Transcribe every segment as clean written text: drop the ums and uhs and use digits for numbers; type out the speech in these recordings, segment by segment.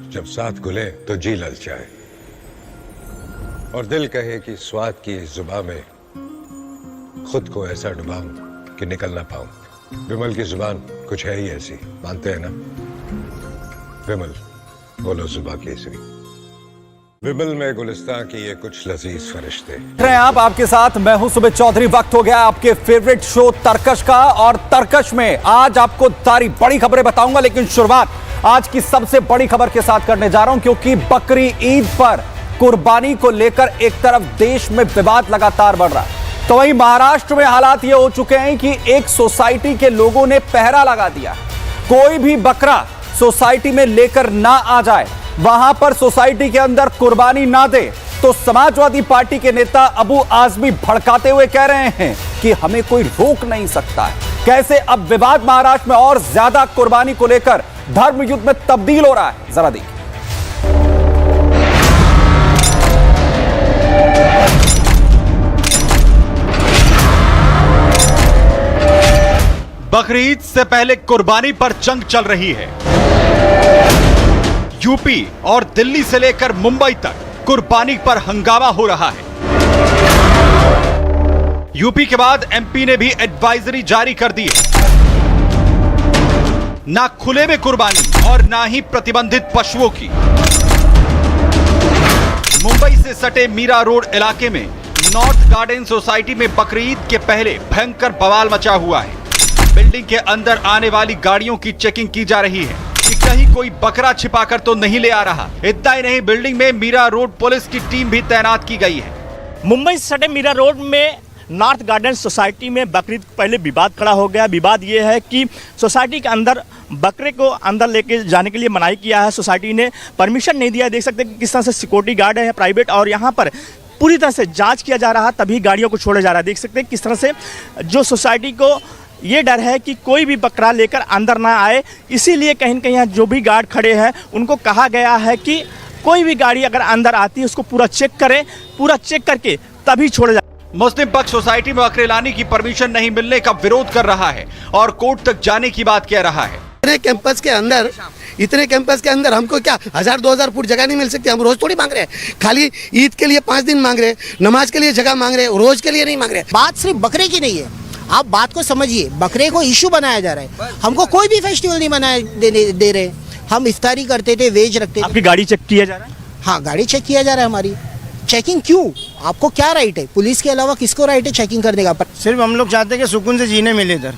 जब साथ घुले तो जी ललचाए और दिल कहे कि स्वाद की इस जुबान में खुद को ऐसा डुबाऊं कि निकल ना पाऊं। विमल की जुबान कुछ है ही ऐसी, मानते हैं ना? विमल, बोलो जुबान केसरी। विमल में गुलिस्तान की ये कुछ लजीज फरिश्ते। रहे आप आपके साथ मैं हूं सुबह चौधरी। वक्त हो गया आपके फेवरेट शो तरकश का, और तरकश में आज आपको सारी बड़ी खबरें बताऊंगा, लेकिन शुरुआत आज की सबसे बड़ी खबर के साथ करने जा रहा हूं, क्योंकि बकरी ईद पर कुर्बानी को लेकर एक तरफ देश में विवाद लगातार बढ़ रहा है, तो वहीं महाराष्ट्र में हालात ये हो चुके हैं कि एक सोसाइटी के लोगों ने पहरा लगा दिया, कोई भी बकरा सोसाइटी में लेकर ना आ जाए, वहां पर सोसाइटी के अंदर कुर्बानी ना दे। तो समाजवादी पार्टी के नेता अबू आजमी भड़काते हुए कह रहे हैं कि हमें कोई रोक नहीं सकता है। कैसे अब विवाद महाराष्ट्र में और ज्यादा कुर्बानी को लेकर धर्म युद्ध में तब्दील हो रहा है, जरा देखिए। बकरीद से पहले कुर्बानी पर जंग चल रही है। यूपी और दिल्ली से लेकर मुंबई तक कुर्बानी पर हंगामा हो रहा है। यूपी के बाद एमपी ने भी एडवाइजरी जारी कर दी है, ना खुले में कुर्बानी और ना ही प्रतिबंधित पशुओं की। मुंबई से सटे मीरा रोड इलाके में नॉर्थ गार्डन सोसाइटी में बकरीद के पहले भयंकर बवाल मचा हुआ है। बिल्डिंग के अंदर आने वाली गाड़ियों की चेकिंग की जा रही है कि कहीं कोई बकरा छिपाकर तो नहीं ले आ रहा। इतना ही नहीं, बिल्डिंग में मीरा रोड पुलिस की टीम भी तैनात की गई है। मुंबई से सटे मीरा रोड में नॉर्थ गार्डन सोसाइटी में बकरीद पहले विवाद खड़ा हो गया। विवाद ये है कि सोसाइटी के अंदर बकरे को अंदर लेके जाने के लिए मनाही किया है। सोसाइटी ने परमिशन नहीं दिया। देख सकते हैं कि किस तरह से सिक्योरिटी गार्ड है प्राइवेट, और यहाँ पर पूरी तरह से जांच किया जा रहा है, तभी गाड़ियों को छोड़ा जा रहा है। देख सकते हैं किस तरह से जो सोसाइटी को ये डर है कि कोई भी बकरा लेकर अंदर ना आए, इसीलिए कहीं न कहीं यहाँ जो भी गार्ड खड़े हैं उनको कहा गया है कि कोई भी गाड़ी अगर अंदर आती है उसको पूरा चेक करें, पूरा चेक करके तभी छोड़ा जाए। मुस्लिम पक्ष सोसाइटी में बकरे लाने की परमिशन नहीं मिलने का विरोध कर रहा है और कोर्ट तक जाने की बात कह रहा है। इतने कैंपस के अंदर हमको क्या 1000-2000 फुट जगह नहीं मिल सकती? हम रोज थोड़ी मांग रहे हैं, खाली ईद के लिए 5 दिन मांग रहे हैं, नमाज के लिए जगह मांग रहे हैं, रोज के लिए नहीं मांग रहे। बात सिर्फ बकरे की नहीं है, आप बात को समझिए। बकरे को इशू बनाया जा रहा है। हमको कोई भी फेस्टिवल नहीं मनाए दे रहे। हम इफ्तारी करते थे, वेज रखते थे। आपकी गाड़ी चेक किया जा रहा है? हाँ, गाड़ी चेक किया जा रहा है हमारी। चेकिंग क्यों? आपको क्या राइट है? पुलिस के अलावा किसको राइट है चेकिंग करने का? सिर्फ हम लोग चाहते हैं कि सुकून से जीने मिले इधर।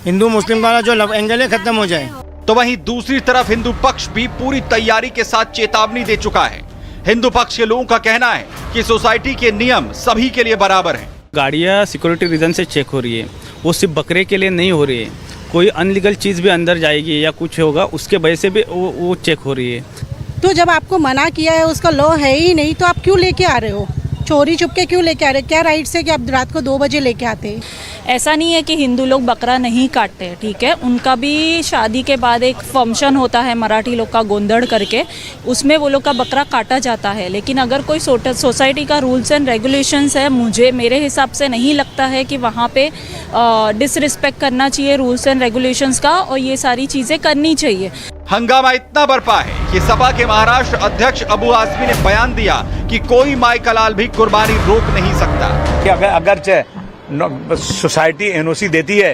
हिंदू मुस्लिम वाला जो लव एंगल है खत्म हो जाए। तो वहीं दूसरी तरफ हिंदू पक्ष भी पूरी तैयारी के साथ चेतावनी दे चुका है। हिंदू पक्ष के लोगों का कहना है कि सोसाइटी के नियम सभी के लिए बराबर हैं। गाड़ियाँ सिक्योरिटी रीजन से चेक हो रही है, वो सिर्फ बकरे के लिए नहीं हो रही है। कोई अनलीगल चीज़ भी अंदर जाएगी या कुछ होगा उसके वजह से भी वो चेक हो रही है। तो जब आपको मना किया है, उसका लॉ है ही नहीं, तो आप क्यों लेके आ रहे हो? चोरी छुपके क्यों लेके आ रहे? क्या राइट से कि आप रात को 2 बजे लेके आते हैं? ऐसा नहीं है कि हिंदू लोग बकरा नहीं काटते हैं, ठीक है, उनका भी शादी के बाद एक फंक्शन होता है मराठी लोग का गोंदड़ करके, उसमें वो लोग का बकरा काटा जाता है। लेकिन अगर कोई सोसाइटी का रूल्स एंड रेगुलेशंस है, मेरे हिसाब से नहीं लगता है कि वहाँ पे डिसरिस्पेक्ट करना चाहिए रूल्स एंड रेगुलेशंस का, और ये सारी चीज़ें करनी चाहिए। हंगामा इतना बरपा है कि सपा के महाराष्ट्र अध्यक्ष अबू आजमी ने बयान दिया कि कोई माई कलाल भी कुर्बानी रोक नहीं सकता। अगर सोसाइटी एनओसी देती है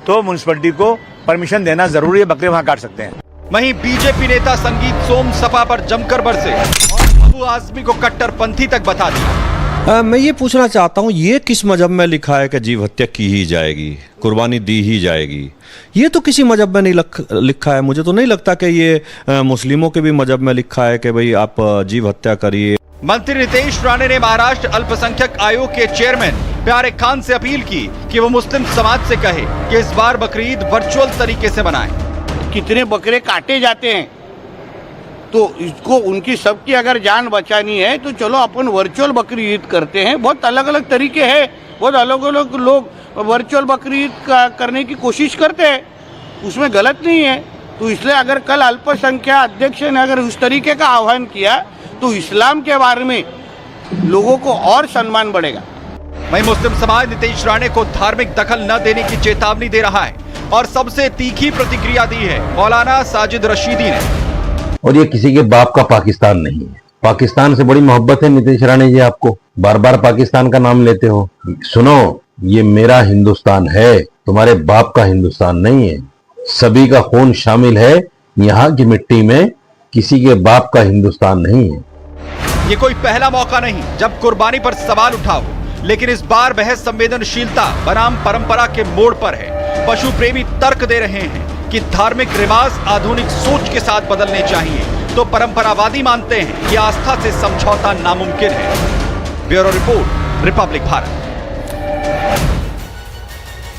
तो म्युनिसिपैलिटी को परमिशन देना जरूरी है, बकरे वहाँ काट सकते हैं। वहीं बीजेपी नेता संगीत सोम सपा पर जमकर बरसे और अबू आजमी को कट्टरपंथी तक बता दिया। मैं ये पूछना चाहता हूँ, ये किस मजहब में लिखा है कि जीव हत्या की ही जाएगी, कुर्बानी दी ही जाएगी? ये तो किसी मजहब में नहीं लिखा है। मुझे तो नहीं लगता कि ये मुस्लिमों के भी मजहब में लिखा है कि भाई आप जीव हत्या करिए। मंत्री नितेश राणे ने महाराष्ट्र अल्पसंख्यक आयोग के चेयरमैन प्यारे खान से अपील की कि वो मुस्लिम समाज से कहे कि इस बार बकरीद वर्चुअल तरीके से मनाएं। कितने बकरे काटे जाते हैं, तो इसको उनकी सबकी अगर जान बचानी है तो चलो अपन वर्चुअल बकरी ईद करते हैं। बहुत अलग अलग तरीके हैं, बहुत अलग अलग लोग वर्चुअल बकरी ईद करने की कोशिश करते हैं, उसमें गलत नहीं है। तो इसलिए अगर कल अल्पसंख्यक अध्यक्ष ने अगर उस तरीके का आह्वान किया तो इस्लाम के बारे में लोगों को और सम्मान बढ़ेगा। वहीं मुस्लिम समाज नितेश राणे को धार्मिक दखल न देने की चेतावनी दे रहा है और सबसे तीखी प्रतिक्रिया दी है मौलाना साजिद रशीदी ने। और ये किसी के बाप का पाकिस्तान नहीं है। पाकिस्तान से बड़ी मोहब्बत है नीतीश राणे जी आपको, बार बार पाकिस्तान का नाम लेते हो। सुनो, ये मेरा हिंदुस्तान है, तुम्हारे बाप का हिंदुस्तान नहीं है। सभी का खून शामिल है यहाँ की मिट्टी में, किसी के बाप का हिंदुस्तान नहीं है। ये कोई पहला मौका नहीं जब कुर्बानी पर सवाल उठा हो, लेकिन इस बार बहस संवेदनशीलता बनाम परंपरा के मोड़ पर है। पशु प्रेमी तर्क दे रहे हैं कि धार्मिक रिवाज आधुनिक सोच के साथ बदलने चाहिए, तो परंपरावादी मानते हैं कि आस्था से समझौता नामुमकिन है। Bureau report, Republic Bharat.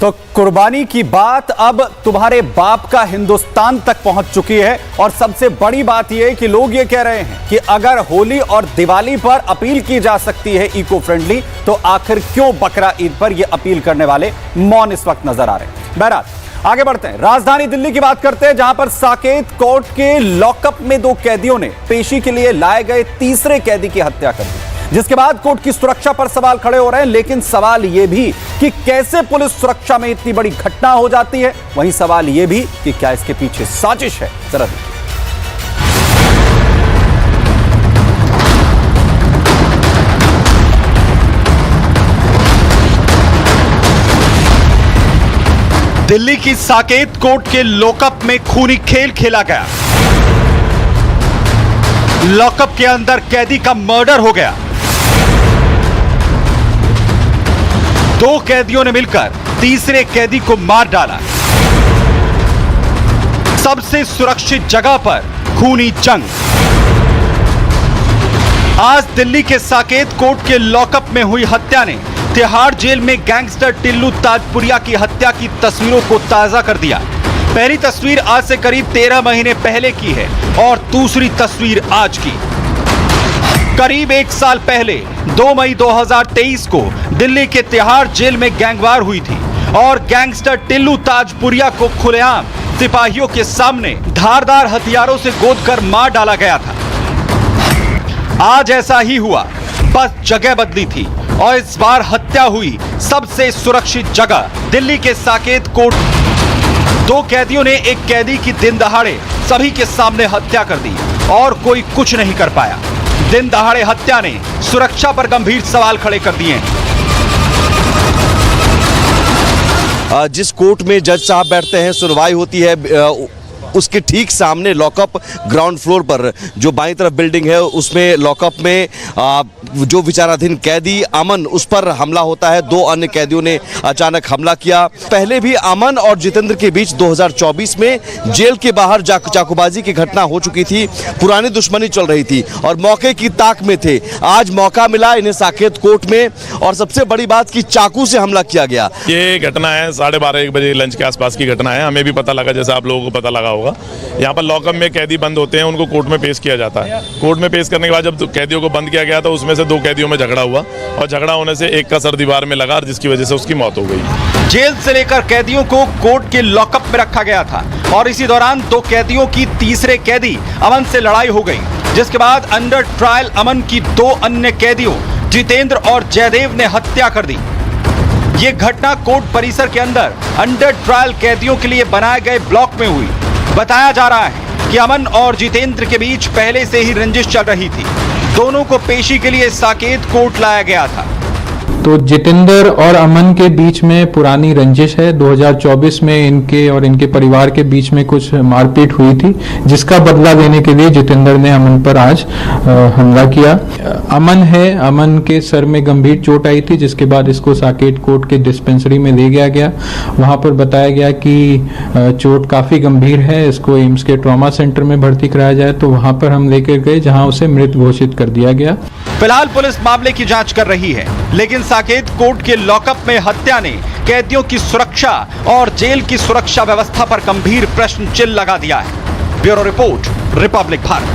तो कुर्बानी की बात अब तुम्हारे बाप का हिंदुस्तान तक पहुंच चुकी है, और सबसे बड़ी बात यह कि लोग ये कह रहे हैं कि अगर होली और दिवाली पर अपील की जा सकती है इको फ्रेंडली, तो आखिर क्यों बकरा ईद पर यह अपील करने वाले मौन इस वक्त नजर आ रहे हैं। बहरहाल आगे बढ़ते हैं, राजधानी दिल्ली की बात करते हैं, जहां पर साकेत कोर्ट के लॉकअप में 2 कैदियों ने पेशी के लिए लाए गए तीसरे कैदी की हत्या कर दी, जिसके बाद कोर्ट की सुरक्षा पर सवाल खड़े हो रहे हैं। लेकिन सवाल यह भी कि कैसे पुलिस सुरक्षा में इतनी बड़ी घटना हो जाती है, वहीं सवाल यह भी कि क्या इसके पीछे साजिश है। जरा देखिए। दिल्ली की साकेत कोर्ट के लॉकअप में खूनी खेल खेला गया। लॉकअप के अंदर कैदी का मर्डर हो गया। 2 कैदियों ने मिलकर तीसरे कैदी को मार डाला। सबसे सुरक्षित जगह पर खूनी जंग। आज दिल्ली के साकेत कोर्ट के लॉकअप में हुई हत्या ने तिहाड़ जेल में गैंगस्टर टिल्लू ताजपुरिया की हत्या की तस्वीरों को ताजा कर दिया। पहली तस्वीर आज से करीब 13 महीने पहले की है और दूसरी तस्वीर आज की। करीब 1 साल पहले 2 मई 2023 को दिल्ली के तिहाड़ जेल में गैंगवार हुई थी और गैंगस्टर टिल्लू ताजपुरिया को खुलेआम सिपाहियों के सामने धारदार हथियारों से गोदकर मार डाला गया था। आज ऐसा ही हुआ, बस जगह बदली थी और इस बार हत्या हुई सबसे सुरक्षित जगह दिल्ली के साकेत कोर्ट। 2 कैदियों ने एक कैदी की दिन दहाड़े सभी के सामने हत्या कर दी और कोई कुछ नहीं कर पाया। दिन दहाड़े हत्या ने सुरक्षा पर गंभीर सवाल खड़े कर दिए हैं। जिस कोर्ट में जज साहब बैठते हैं, सुनवाई होती है, उसके ठीक सामने लॉकअप ग्राउंड फ्लोर पर जो बाईं तरफ बिल्डिंग है, उसमें लॉकअप में जो विचाराधीन कैदी अमन, उस पर हमला होता है। 2 अन्य कैदियों ने अचानक हमला किया। पहले भी अमन और जितेंद्र के बीच 2024 में जेल के बाहर चाकूबाजी की घटना हो चुकी थी। पुरानी दुश्मनी चल रही थी और मौके की ताक में थे। आज मौका मिला इन्हें साकेत कोर्ट में, और सबसे बड़ी बात कि चाकू से हमला किया गया। ये घटना है 12:30-1 बजे लंच के आसपास की घटना है। हमें भी पता लगा, जैसा आप लोगों को पता लगा होगा। यहाँ पर लॉकअप में कैदी बंद होते हैं, उनको कोर्ट में पेश किया जाता है। कोर्ट में पेश करने के बाद जब कैदियों को बंद किया गया तो उसमें से 2 कैदियों में झगड़ा हुआ और झगड़ा होने से एक का सर दीवार में लगा, जिसकी वजह से उसकी मौत हो गई। जेल से लेकर कैदियों को कोर्ट के लॉकअप में रखा गया था और इसी दौरान 2 कैदियों की तीसरे कैदी अमन से लड़ाई हो गई, जिसके बाद अंडर ट्रायल अमन की 2 अन्य कैदियों जितेंद्र और जयदेव ने हत्या कर दी। ये घटना कोर्ट परिसर के अंदर अंडर ट्रायल कैदियों के लिए बनाए गए ब्लॉक में हुई। बताया जा रहा है कि अमन और जितेंद्र के बीच पहले से ही रंजिश चल रही थी। दोनों को पेशी के लिए साकेत कोर्ट लाया गया था। तो जितेंद्र और अमन के बीच में पुरानी रंजिश है। 2024 में इनके और इनके परिवार के बीच में कुछ मारपीट हुई थी, जिसका बदला लेने के लिए जितेंद्र ने अमन पर आज हमला किया। अमन के सर में गंभीर चोट आई थी, जिसके बाद इसको साकेत कोर्ट के डिस्पेंसरी में ले गया गया। वहां पर बताया गया कि चोट काफी गंभीर है, इसको एम्स के ट्रॉमा सेंटर में भर्ती कराया जाए। तो वहां पर हम लेकर गए, जहां उसे मृत घोषित कर दिया गया। फिलहाल पुलिस मामले की जांच कर रही है, लेकिन साकेत कोर्ट के लॉकअप में हत्या ने कैदियों की सुरक्षा और जेल की सुरक्षा व्यवस्था पर गंभीर प्रश्न चिन्ह लगा दिया है। Bureau report, Republic Bharat.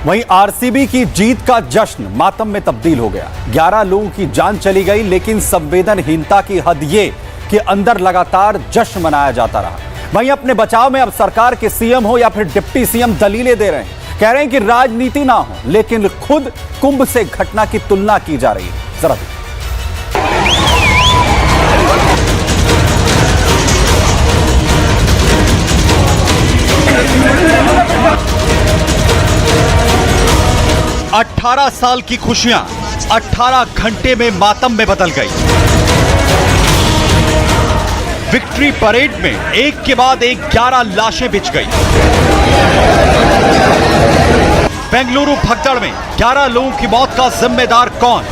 वहीं आरसीबी की जीत का जश्न मातम में तब्दील हो गया। 11 लोगों की जान चली गई, लेकिन संवेदनहीनता की हद ये कि अंदर लगातार जश्न मनाया जाता रहा। वहीं अपने बचाव में अब सरकार के सीएम हो या फिर डिप्टी सीएम दलीलें दे रहे हैं, कह रहे हैं कि राजनीति ना हो, लेकिन खुद कुंभ से घटना की तुलना की जा रही है। जरा 18 साल की खुशियां 18 घंटे में मातम में बदल गई। विक्ट्री परेड में एक के बाद एक 11 लाशें बिछ गई। बेंगलुरु भगदड़ में 11 लोगों की मौत का जिम्मेदार कौन?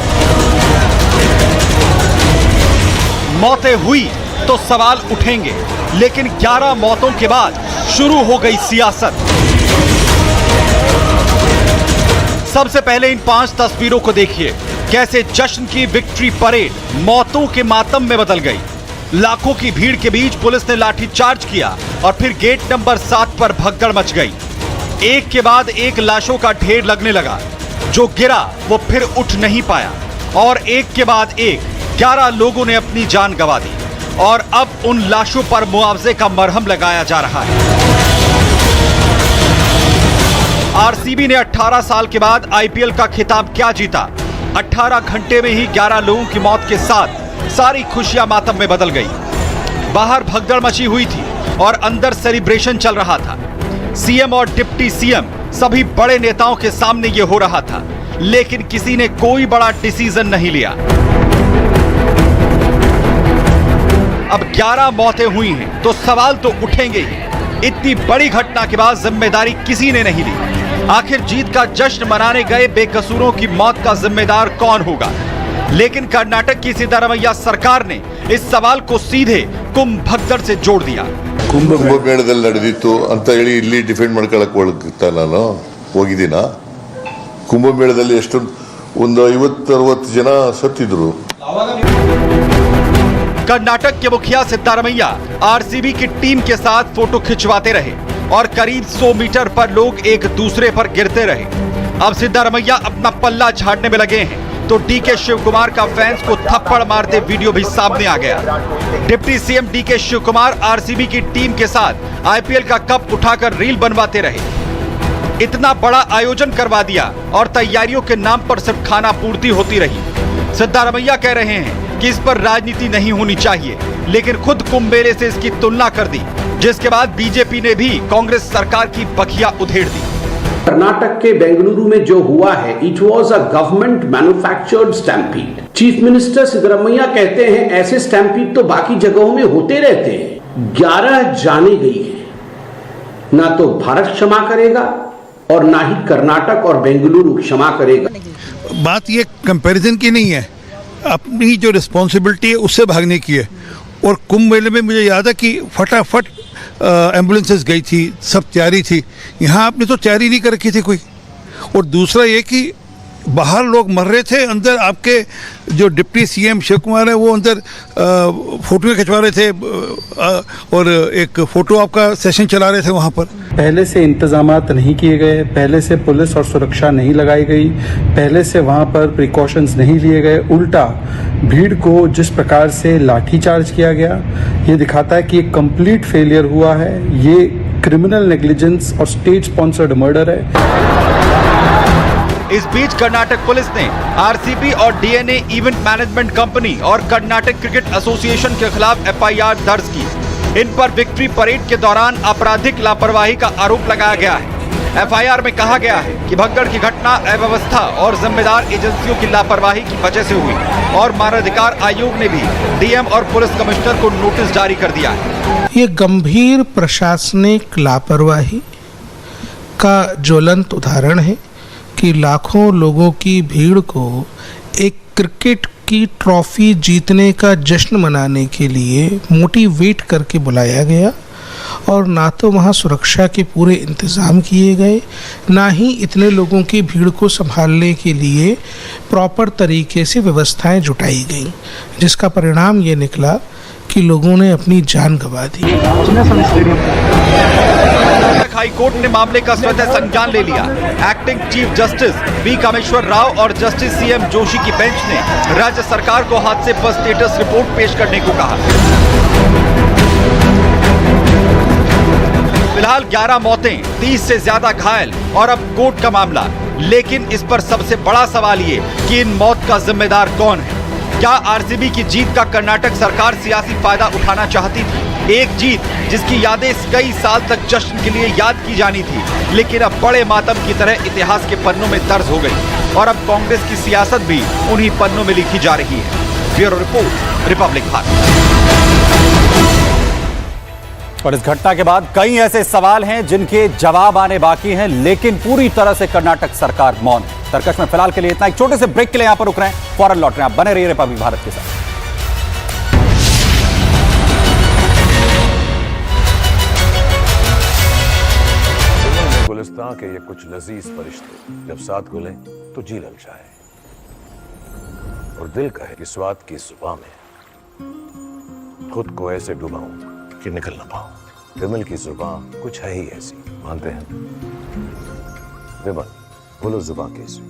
मौतें हुई तो सवाल उठेंगे, लेकिन 11 मौतों के बाद शुरू हो गई सियासत। सबसे पहले इन 5 तस्वीरों को देखिए, कैसे जश्न की विक्ट्री परेड मौतों के मातम में बदल गई। लाखों की भीड़ के बीच पुलिस ने लाठीचार्ज किया और फिर गेट नंबर 7 पर भगदड़ मच गई। एक के बाद एक लाशों का ढेर लगने लगा। जो गिरा वो फिर उठ नहीं पाया और एक के बाद एक 11 लोगों ने अपनी जान गंवा दी और अब उन लाशों पर मुआवजे का मरहम लगाया जा रहा है। आरसीबी ने 18 साल के बाद आईपीएल का खिताब क्या जीता? 18 घंटे में ही 11 लोगों की मौत के साथ सारी खुशियां मातम में बदल गई। बाहर भगदड़ मची हुई थी और अंदर सेलिब्रेशन चल रहा था। सीएम और डिप्टी सीएम सभी बड़े नेताओं के सामने ये हो रहा था, लेकिन किसी ने कोई बड़ा डिसीजन नहीं लिया। अब 11 मौतें हुई हैं तो सवाल तो उठेंगे ही। इतनी बड़ी घटना के बाद जिम्मेदारी किसी ने नहीं ली। आखिर जीत का जश्न मनाने गए बेकसूरों की मौत का जिम्मेदार कौन होगा? लेकिन कर्नाटक की सिद्धारमैया सरकार ने इस सवाल को सीधे कुंभ भगदड़ से जोड़ दिया। ಕುಂಭಮೇಳದಲ್ಲಿ ನಡೆದಿತ್ತು ಅಂತ ಹೇಳಿ ಇಲ್ಲಿ ಡಿಫೆಂಡ್ ಮಾಡ್ಕೊಳ್ಳಕ್ಕೆ ಹೋಗ್ತಾ ನಾನು ಹೋಗಿದ್ದೀನ? ಕುಂಭಮೇಳದಲ್ಲಿ ಎಷ್ಟು ಒಂದು 50-60 ಜನ ಸತ್ತಿದ್ರು। कर्नाटक के मुखिया सिद्धारमैया आरसीबी की टीम के साथ फोटो खिंचवाते रहे और करीब 100 मीटर पर लोग एक दूसरे पर गिरते रहे। अब सिद्धारमैया अपना पल्ला झाड़ने में लगे हैं तो डीके शिव कुमार का फैंस को थप्पड़ मारते वीडियो भी सामने आ गया। Deputy CM DK Shiv Kumar RCB की टीम के साथ आईपीएल का कप उठाकर रील बनवाते रहे। इतना बड़ा आयोजन करवा दिया और तैयारियों के नाम पर सिर्फ खाना पूर्ति होती रही। सिद्धारमैया कह रहे हैं कि इस पर राजनीति नहीं होनी चाहिए, लेकिन खुद कुंभ मेले से इसकी तुलना कर दी, जिसके बाद बीजेपी ने भी कांग्रेस सरकार की बखिया उधेड़ दी। कर्नाटक के बेंगलुरु में जो हुआ है, it was a government manufactured stampede. Chief minister Siddaramaiah कहते हैं ऐसे स्टैम्पीड तो बाकी जगहों में होते रहते हैं। 11 जाने गई है, ना तो भारत क्षमा करेगा और ना ही कर्नाटक और बेंगलुरु क्षमा करेगा। बात ये कंपैरिजन की नहीं है, अपनी जो रिस्पॉन्सिबिलिटी है उससे भागने की है। और कुंभ मेले में मुझे याद है कि फटाफट एम्बुलेंसेस गई थी, सब तैयारी थी। यहाँ आपने तो तैयारी नहीं कर रखी थी कोई। और दूसरा ये कि बाहर लोग मर रहे थे, अंदर आपके जो डिप्टी सीएम शिव कुमार है वो अंदर फोटो खिंचवा रहे थे और एक फोटो आपका सेशन चला रहे थे वहाँ पर। पहले से इंतजामात नहीं किए गए, पहले से पुलिस और सुरक्षा नहीं लगाई गई, पहले से वहाँ पर प्रिकॉशंस नहीं लिए गए। उल्टा भीड़ को जिस प्रकार से लाठीचार्ज किया गया, ये दिखाता है कि एक कंप्लीट फेलियर हुआ है। ये क्रिमिनल नेग्लिजेंस और स्टेट स्पॉन्सर्ड मर्डर है। इस बीच कर्नाटक पुलिस ने आरसीबी और डीएनए इवेंट मैनेजमेंट कंपनी और कर्नाटक क्रिकेट एसोसिएशन के खिलाफ एफआईआर दर्ज की। इन पर विक्ट्री परेड के दौरान आपराधिक लापरवाही का आरोप लगाया गया है। एफआईआर में कहा गया है कि भगदड़ की घटना अव्यवस्था और जिम्मेदार एजेंसियों की लापरवाही की वजह से हुई और मानवाधिकार आयोग ने भी डीएम और पुलिस कमिश्नर को नोटिस जारी कर दिया है। ये गंभीर प्रशासनिक लापरवाही का ज्वलंत उदाहरण है कि लाखों लोगों की भीड़ को एक क्रिकेट की ट्रॉफी जीतने का जश्न मनाने के लिए मोटिवेट करके बुलाया गया और ना तो वहाँ सुरक्षा के पूरे इंतज़ाम किए गए, ना ही इतने लोगों की भीड़ को संभालने के लिए प्रॉपर तरीके से व्यवस्थाएं जुटाई गईं, जिसका परिणाम ये निकला कि लोगों ने अपनी जान गंवा दी। हाई कोर्ट ने मामले का स्वतः संज्ञान ले लिया। Acting chief justice V Kameshwar Rao और जस्टिस सीएम जोशी की बेंच ने राज्य सरकार को हादसे पर स्टेटस रिपोर्ट पेश करने को कहा। फिलहाल 11 मौतें, 30 से ज्यादा घायल और अब कोर्ट का मामला। लेकिन इस पर सबसे बड़ा सवाल ये कि इन मौत का जिम्मेदार कौन है? क्या आरसीबी की जीत का कर्नाटक सरकार सियासी फायदा उठाना चाहती थी एक जीत जिसकी यादें कई साल तक जश्न के लिए याद की जानी थी, लेकिन अब बड़े मातम की तरह इतिहास के पन्नों में दर्ज हो गई और अब कांग्रेस की सियासत भी उन्हीं पन्नों में लिखी जा रही है। Bureau report, Republic Bharat. और इस घटना के बाद कई ऐसे सवाल हैं जिनके जवाब आने बाकी हैं, लेकिन पूरी तरह से कर्नाटक सरकार मौन है। तरकश में फिलहाल के लिए इतना। एक छोटे से ब्रेक के लिए यहां पर रुक रहे हैं, फौरन लौट रहे हैं। आप बने रहिए रिपब्लिक भारत के साथ। गुलिस्तान के ये कुछ लजीज फरिश्ते जब साथ घुले तो जी ललचाए और दिल कहे कि स्वाद की जुबान में खुद को ऐसे डुबाऊं कि निकल ना पाऊं। विमल की जुबान कुछ है ही ऐसी, मानते हैं? विमल बोलो जुबान कैसी?